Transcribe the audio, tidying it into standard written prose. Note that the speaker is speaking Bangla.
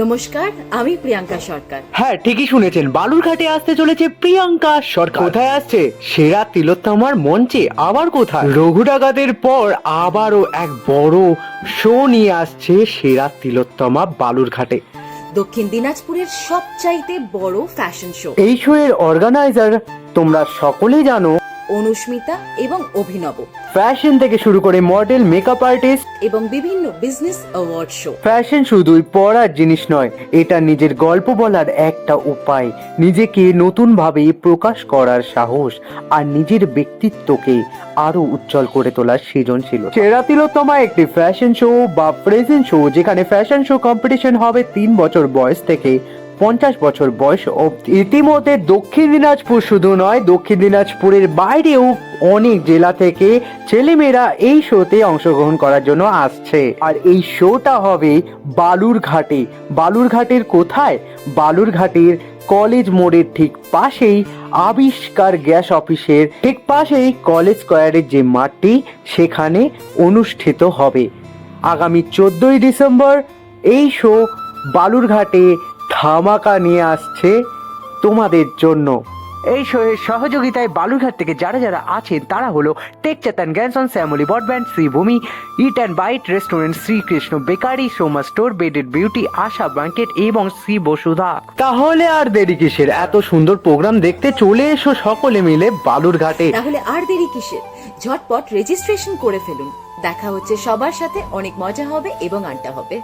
নমস্কার, আমি প্রিয়াঙ্কা সরকার। হ্যাঁ, ঠিকই শুনেছেন, বালুরঘাটে আসতে চলেছে প্রিয়াঙ্কা সরকার। কোথায় আসছে? সেরা তিলোত্তমার মঞ্চে। আবার কোথায়? রঘু ডাকাতের পর আবারও এক বড় শো নিয়ে আসছে সেরা তিলোত্তমা বালুরঘাটে। দক্ষিণ দিনাজপুরের সবচাইতে বড় ফ্যাশন শো। এই শো এর অর্গানাইজার তোমরা সকলেই জানো, অনুস্মিতা এবং অভিনব, ফ্যাশন থেকে শুরু করে মডেল, মেকআপ আর্টিস্ট এবং বিভিন্ন বিজনেস অ্যাওয়ার্ড শো। ফ্যাশন শুধুই পরার জিনিস নয়, এটা নিজের গল্প বলার একটা উপায়, নিজেকে নতুন ভাবে প্রকাশ করার সাহস আর নিজের ব্যক্তিত্বকে আরো উজ্জ্বল করে তোলার সৃজনশীল। সেরা তিলোত্তমা একটি ফ্যাশন শো বা প্রেজেন্ট শো যেখানে ফ্যাশন শো কম্পিটিশন হবে 3 বছর বয়স থেকে 50 বছর বয়স অবধি। ইতিমধ্যে দক্ষিণ দিনাজপুর শুধু নয়, দক্ষিণ দিনাজপুরের বাইরেও অনেক জেলা থেকে ছেলেমেয়েরা এই শোতে অংশগ্রহণ করার জন্য আসছে। আর এই শোটা হবে বালুরঘাটে। বালুরঘাটের কোথায়? বালুরঘাটের কলেজ মোড়ের ঠিক পাশেই, আবিষ্কার গ্যাস অফিসের ঠিক পাশেই কলেজ স্কোয়ারের যে মাঠটি, সেখানে অনুষ্ঠিত হবে। আগামী 14ই ডিসেম্বর এই শো বালুরঘাটে ধামাকা নিয়ে আসছে তোমাদের জন্য। এই শোয়ের সহযোগিতায় বালুরঘাট থেকে যারা যারা আছেন তারা হলো টেক চেতন, গ্যানসন, Shyamali broadband, Sribhumi, eat and bite restaurant, Srikrishna bakery, Soma store, বেডেড বিউটি, আশা ব্যাংকেট এবং শ্রী বসুধা। তাহলে আর দেরি কিসের? এত সুন্দর প্রোগ্রাম দেখতে চলে এসো সকলে মিলে বালুরঘাটে। তাহলে আর দেরি কিসের? ঝটপট রেজিস্ট্রেশন করে ফেলুন। দেখা হচ্ছে সবার সাথে, অনেক মজা হবে এবং আড্ডা হবে।